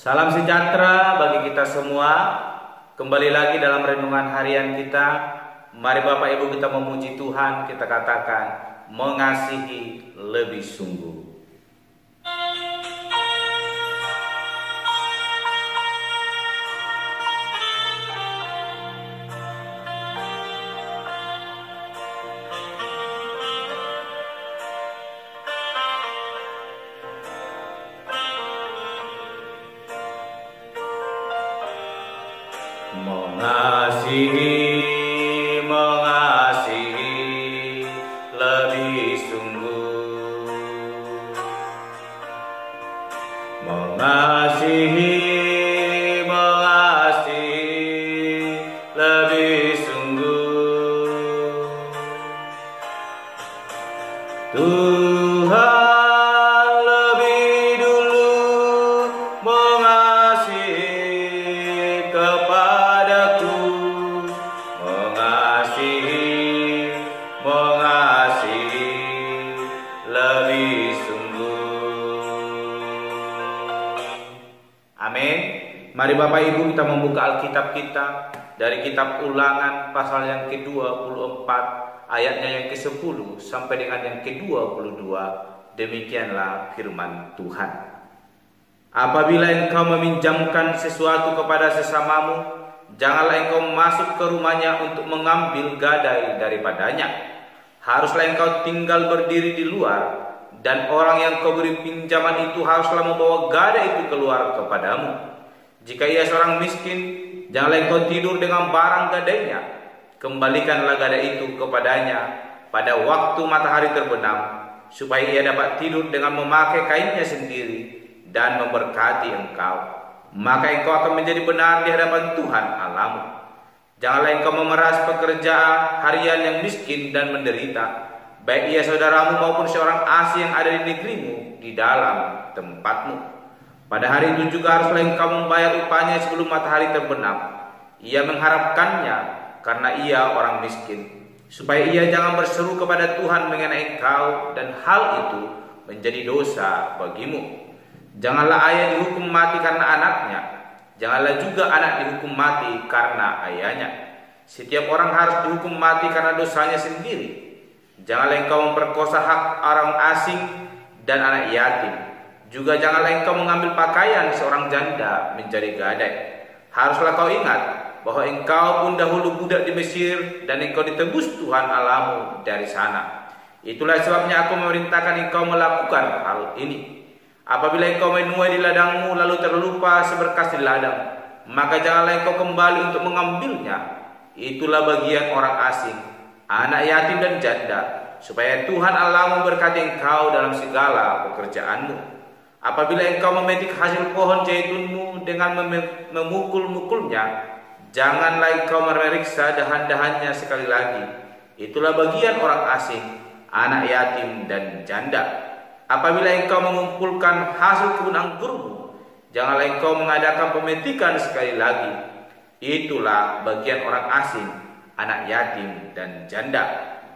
Salam sejahtera bagi kita semua. Kembali lagi dalam renungan harian kita. Mari Bapak Ibu kita memuji Tuhan. Kita katakan mengasihi lebih sungguh. Mengasihi lebih sungguh. Mengasihi lebih sungguh. Tuhan lebih dulu mengasihi kepadaku, mengasihi lebih sungguh. Amin. Mari Bapak Ibu kita membuka Alkitab kita dari kitab Ulangan pasal yang ke-24 ayatnya yang ke-10 sampai dengan yang ke-22. Demikianlah firman Tuhan. Apabila engkau meminjamkan sesuatu kepada sesamamu, janganlah engkau masuk ke rumahnya untuk mengambil gadai daripadanya. Haruslah engkau tinggal berdiri di luar, dan orang yang kau beri pinjaman itu haruslah membawa gadai itu keluar kepadamu. Jika ia seorang miskin, janganlah engkau tidur dengan barang gadainya. Kembalikanlah gadai itu kepadanya pada waktu matahari terbenam, supaya ia dapat tidur dengan memakai kainnya sendiri dan memberkati engkau. Maka engkau akan menjadi benar di hadapan Tuhan Allahmu. Janganlah engkau memeras pekerja harian yang miskin dan menderita, baik ia saudaramu maupun seorang asing yang ada di negerimu di dalam tempatmu. Pada hari itu juga haruslah engkau membayar upahnya sebelum matahari terbenam. Ia mengharapkannya karena ia orang miskin, supaya ia jangan berseru kepada Tuhan mengenai engkau dan hal itu menjadi dosa bagimu. Janganlah ayah dihukum mati karena anaknya, janganlah juga anak dihukum mati karena ayahnya. Setiap orang harus dihukum mati karena dosanya sendiri. Janganlah engkau memperkosa hak orang asing dan anak yatim. Juga janganlah engkau mengambil pakaian seorang janda menjadi gadai. Haruslah kau ingat bahwa engkau pun dahulu budak di Mesir, dan engkau ditebus Tuhan Allahmu dari sana. Itulah sebabnya aku memerintahkan engkau melakukan hal ini. Apabila engkau menuai di ladangmu lalu terlupa seberkas di ladang, maka janganlah engkau kembali untuk mengambilnya. Itulah bagian orang asing, anak yatim dan janda, supaya Tuhan Allahmu memberkati engkau dalam segala pekerjaanmu. Apabila engkau memetik hasil pohon zaitunmu dengan memukul-mukulnya, janganlah engkau memeriksa dahan-dahannya sekali lagi. Itulah bagian orang asing, anak yatim dan janda. Apabila engkau mengumpulkan hasil kebun anggurmu, janganlah engkau mengadakan pemetikan sekali lagi. Itulah bagian orang asing, anak yatim dan janda.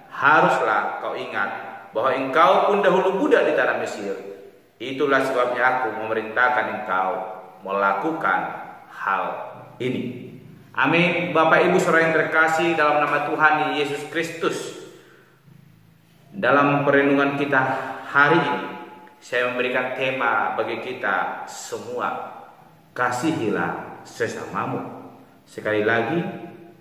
Haruslah kau ingat bahwa engkau pun dahulu budak di tanah Mesir. Itulah sebabnya aku memerintahkan engkau melakukan hal ini. Amin. Bapak Ibu saudara yang terkasih dalam nama Tuhan Yesus Kristus, dalam perenungan kita hari ini, saya memberikan tema bagi kita semua: kasihilah sesamamu. Sekali lagi,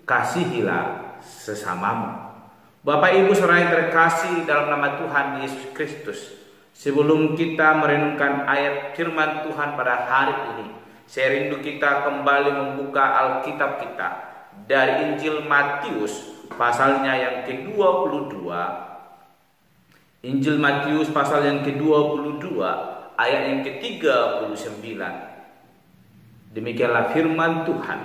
kasihilah sesamamu. Bapak Ibu saudara yang terkasih dalam nama Tuhan Yesus Kristus, sebelum kita merenungkan ayat firman Tuhan pada hari ini, saya rindu kita kembali membuka Alkitab kita dari Injil Matius pasalnya yang ke-22. Injil Matius pasal yang ke-22 ayat yang ke-39. Demikianlah firman Tuhan.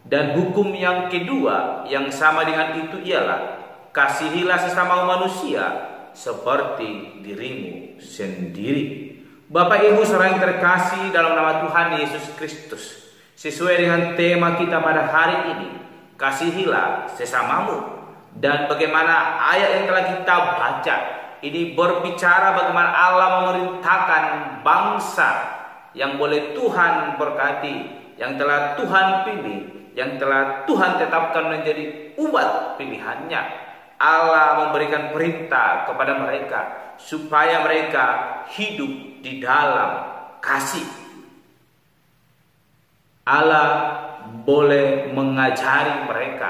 Dan hukum yang kedua yang sama dengan itu ialah, kasihilah sesama manusia seperti dirimu sendiri. Bapak Ibu saudara yang terkasih dalam nama Tuhan Yesus Kristus, sesuai dengan tema kita pada hari ini, kasihilah sesamamu. Dan bagaimana ayat yang telah kita baca ini berbicara bagaimana Allah memerintahkan bangsa yang boleh Tuhan berkati, yang telah Tuhan pilih, yang telah Tuhan tetapkan menjadi umat pilihannya. Allah memberikan perintah kepada mereka supaya mereka hidup di dalam kasih. Allah boleh mengajari mereka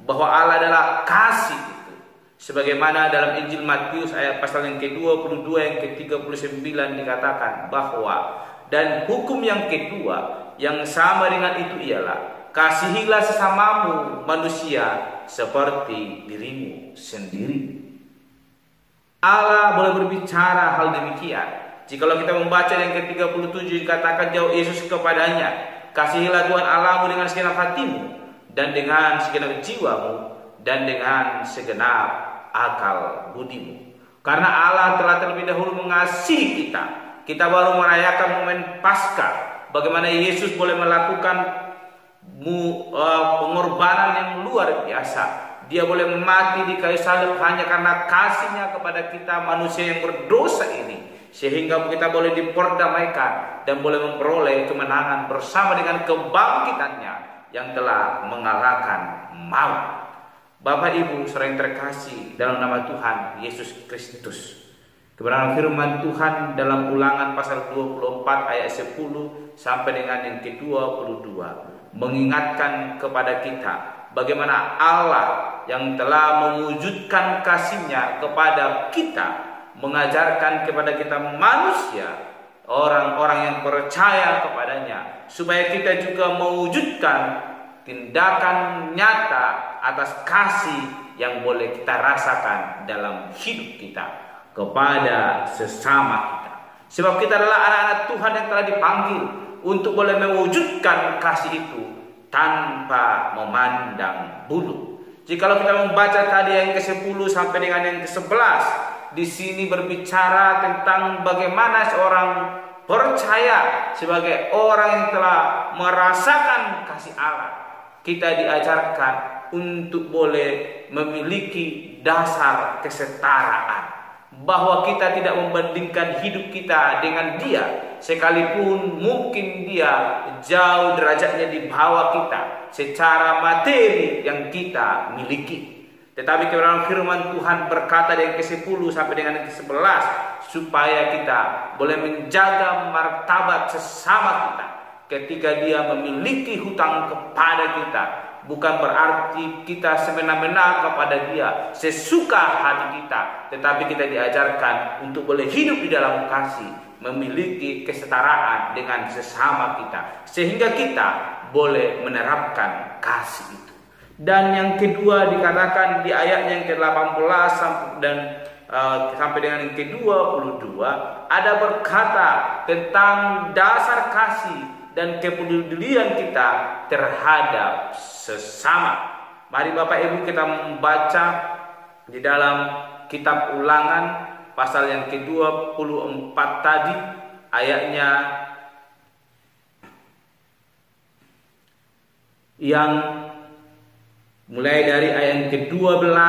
bahwa Allah adalah kasih itu. Sebagaimana dalam Injil Matius ayat pasal yang ke-22 yang ke-39 dikatakan bahwa dan hukum yang kedua yang sama dengan itu ialah kasihilah sesamamu manusia seperti dirimu sendiri. Allah boleh berbicara hal demikian. Jikalau kita membaca yang ke-37 dikatakan jawab Yesus kepadanya, kasihilah Tuhan Allahmu dengan segenap hatimu dan dengan segenap jiwamu dan dengan segenap akal budimu. Karena Allah telah terlebih dahulu mengasihi kita, kita baru merayakan momen Paskah. Bagaimana Yesus boleh melakukan pengorbanan yang luar biasa. Dia boleh mati di kayu salib hanya karena kasihnya kepada kita manusia yang berdosa ini, sehingga kita boleh diperdamaikan dan boleh memperoleh kemenangan bersama dengan kebangkitannya yang telah mengalahkan maut. Bapak Ibu saudara yang terkasih dalam nama Tuhan Yesus Kristus, kebenaran firman Tuhan dalam Ulangan pasal 24 ayat 10 sampai dengan yang ke-22 mengingatkan kepada kita bagaimana Allah yang telah mewujudkan kasih-Nya kepada kita, mengajarkan kepada kita manusia, orang-orang yang percaya kepadanya, supaya kita juga mewujudkan tindakan nyata atas kasih yang boleh kita rasakan dalam hidup kita kepada sesama kita. Sebab kita adalah anak-anak Tuhan yang telah dipanggil untuk boleh mewujudkan kasih itu tanpa memandang bulu. Jikalau kita membaca tadi yang ke-10 sampai dengan yang ke-11, di sini berbicara tentang bagaimana seorang percaya sebagai orang yang telah merasakan kasih Allah. Kita diajarkan untuk boleh memiliki dasar kesetaraan, bahwa kita tidak membandingkan hidup kita dengan dia, sekalipun mungkin dia jauh derajatnya di bawah kita secara materi yang kita miliki. Tetapi kebenaran firman Tuhan berkata dari yang ke-10 sampai dengan yang ke-11, supaya kita boleh menjaga martabat sesama kita ketika dia memiliki hutang kepada kita. Bukan berarti kita semena-mena kepada dia, sesuka hati kita, tetapi kita diajarkan untuk boleh hidup di dalam kasih, memiliki kesetaraan dengan sesama kita, sehingga kita boleh menerapkan kasih itu. Dan yang kedua dikatakan di ayat yang ke-18 sampai dengan yang ke-22, ada berkata tentang dasar kasih dan kepedulian kita terhadap sesama. Mari Bapak Ibu kita membaca di dalam kitab Ulangan pasal yang ke-24 tadi, ayatnya yang mulai dari ayat yang ke-12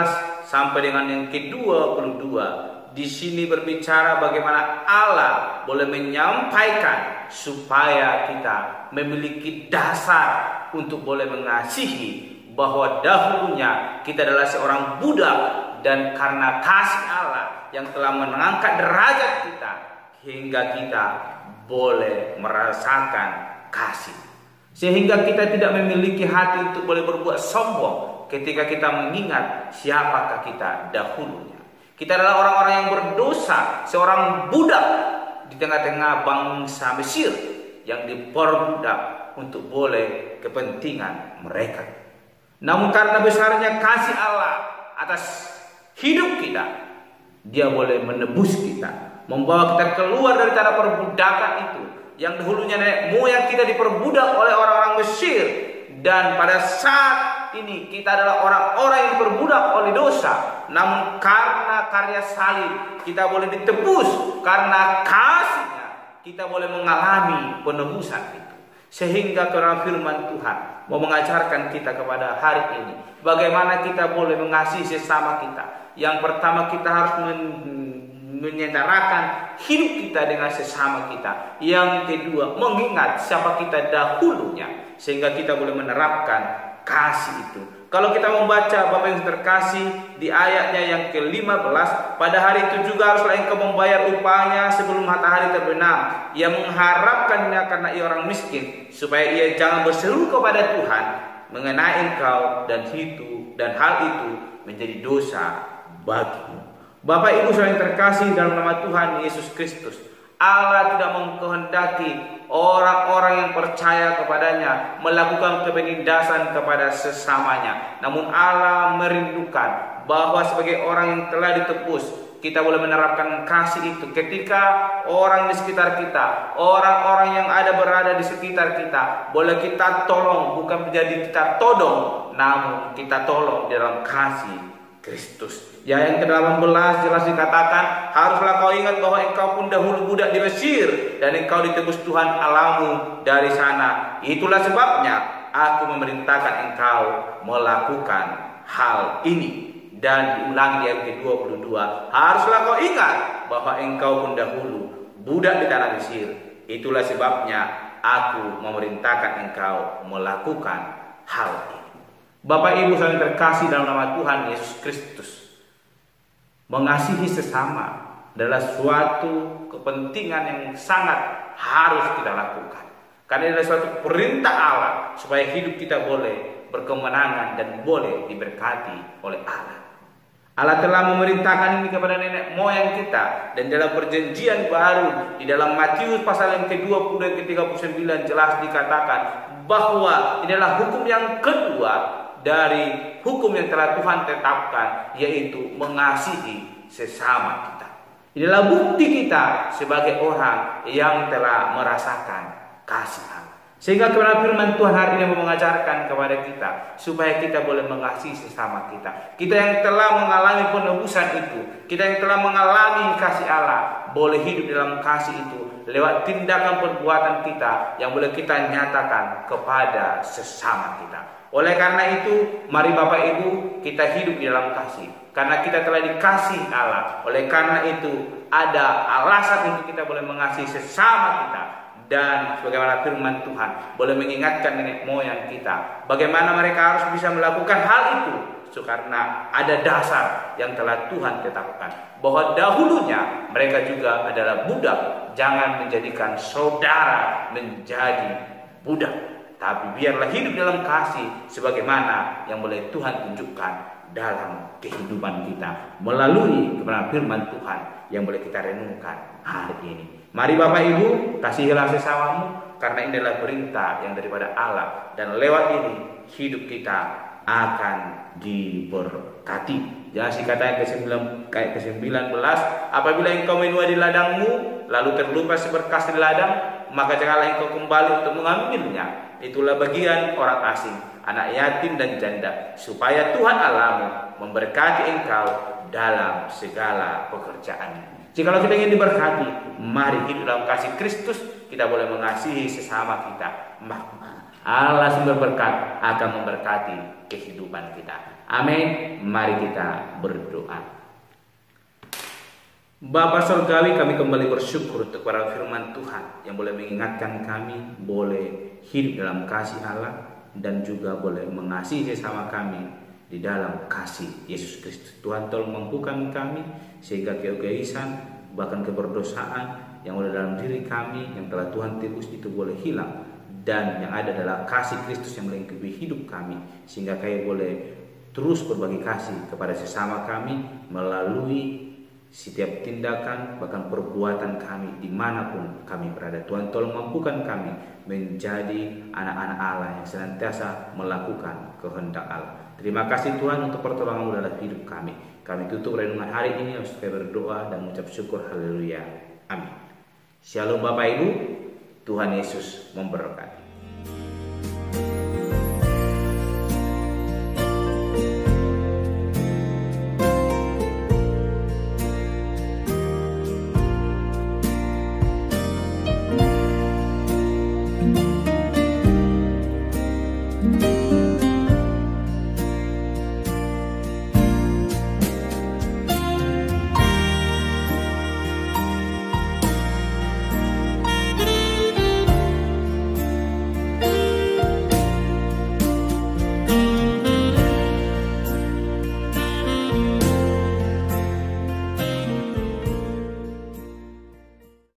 sampai dengan yang ke-22. Di sini berbicara bagaimana Allah boleh menyampaikan supaya kita memiliki dasar untuk boleh mengasihi, bahwa dahulunya kita adalah seorang budak, dan karena kasih Allah yang telah mengangkat derajat kita hingga kita boleh merasakan kasih, sehingga kita tidak memiliki hati untuk boleh berbuat sombong ketika kita mengingat siapakah kita dahulunya. Kita adalah orang-orang yang berdosa, seorang budak di tengah-tengah bangsa Mesir yang diperbudak untuk boleh kepentingan mereka. Namun karena besarnya kasih Allah atas hidup kita, dia boleh menebus kita, membawa kita keluar dari tanah perbudakan itu, yang dahulunya nenek moyang kita diperbudak oleh orang-orang Mesir, dan pada saat ini kita adalah orang-orang yang diperbudak oleh dosa. Namun karena karya salib kita boleh ditebus, karena kasih-Nya kita boleh mengalami penebusan itu. Sehingga karena firman Tuhan mau mengajarkan kita kepada hari ini bagaimana kita boleh mengasihi sesama kita. Yang pertama, kita harus menyetarakan hidup kita dengan sesama kita. Yang kedua, mengingat siapa kita dahulunya, sehingga kita boleh menerapkan kasih itu. Kalau kita membaca Bapak yang terkasih di ayatnya yang ke-15, pada hari itu juga haruslah engkau membayar upahnya sebelum matahari terbenam. Ia mengharapkannya karena ia orang miskin, supaya ia jangan berseru kepada Tuhan mengenai engkau, dan hal itu menjadi dosa bagimu. Bapak Ibu saudara yang terkasih dalam nama Tuhan Yesus Kristus, Allah tidak mengkehendaki orang-orang yang percaya kepadanya melakukan penindasan kepada sesamanya. Namun Allah merindukan bahwa sebagai orang yang telah ditebus, kita boleh menerapkan kasih itu ketika orang di sekitar kita, orang-orang yang berada di sekitar kita, boleh kita tolong, bukan menjadi kita todong, namun kita tolong dalam kasih Kristus. Ya, yang ke-18 jelas dikatakan, haruslah kau ingat bahwa engkau pun dahulu budak di Mesir, dan engkau ditebus Tuhan Allahmu dari sana. Itulah sebabnya aku memerintahkan engkau melakukan hal ini. Dan diulangi yang ke-22, haruslah kau ingat bahwa engkau pun dahulu budak di tanah Mesir. Itulah sebabnya aku memerintahkan engkau melakukan hal ini. Bapak Ibu saudara yang terkasih dalam nama Tuhan Yesus Kristus, mengasihi sesama adalah suatu kepentingan yang sangat harus kita lakukan. Karena adalah suatu perintah Allah supaya hidup kita boleh berkemenangan dan boleh diberkati oleh Allah. Allah telah memerintahkan ini kepada nenek moyang kita, dan dalam perjanjian baru di dalam Matius pasal yang ke-20 dan ke-39 jelas dikatakan bahwa ini adalah hukum yang kedua dari hukum yang telah Tuhan tetapkan, yaitu mengasihi sesama kita. Inilah bukti kita sebagai orang yang telah merasakan kasih Allah. Sehingga firman Tuhan hari ini mengajarkan kepada kita supaya kita boleh mengasihi sesama kita. Kita yang telah mengalami penebusan itu, kita yang telah mengalami kasih Allah, boleh hidup dalam kasih itu lewat tindakan perbuatan kita yang boleh kita nyatakan kepada sesama kita. Oleh karena itu, mari Bapak Ibu kita hidup di dalam kasih. Karena kita telah dikasih Allah. Oleh karena itu, ada alasan untuk kita boleh mengasihi sesama kita. Dan sebagaimana firman Tuhan boleh mengingatkan nenek moyang kita bagaimana mereka harus bisa melakukan hal itu. Karena ada dasar yang telah Tuhan tetapkan bahwa dahulunya mereka juga adalah budak. Jangan menjadikan saudara menjadi budak, tapi biarlah hidup dalam kasih sebagaimana yang boleh Tuhan tunjukkan dalam kehidupan kita melalui kebenaran firman Tuhan yang boleh kita renungkan hari ini. Mari Bapak Ibu, kasihilah sesamamu, karena ini adalah perintah yang daripada Allah, dan lewat ini hidup kita akan diberkati. Jangan dikatakan ke-19, apabila engkau menuai di ladangmu lalu terlupa seberkas di ladang, maka janganlah engkau kembali untuk mengambilnya. Itulah bagian orang asing, anak yatim dan janda, supaya Tuhan Allahmu memberkati engkau dalam segala pekerjaan. Jikalau kita ingin diberkati, mari hidup dalam kasih Kristus. Kita boleh mengasihi sesama kita. Allah sumber berkat akan memberkati kehidupan kita. Amin. Mari kita berdoa. Bapa Surgawi, kami kembali bersyukur untuk para firman Tuhan yang boleh mengingatkan kami boleh hidup dalam kasih Allah dan juga boleh mengasihi sesama kami di dalam kasih Yesus Kristus. Tuhan tolong mampukan kami sehingga keegoisan bahkan keberdosaan yang ada dalam diri kami yang telah Tuhan tebus itu boleh hilang, dan yang ada adalah kasih Kristus yang melengkapi hidup kami sehingga kami boleh terus berbagi kasih kepada sesama kami melalui setiap tindakan bahkan perbuatan kami dimanapun kami berada. Tuhan tolong mampukan kami menjadi anak-anak Allah yang senantiasa melakukan kehendak Allah. Terima kasih Tuhan untuk pertolongan-Mu dalam hidup kami. Kami tutup renungan hari ini supaya berdoa dan mengucap syukur. Haleluya. Amin. Shalom Bapak Ibu. Tuhan Yesus memberkati.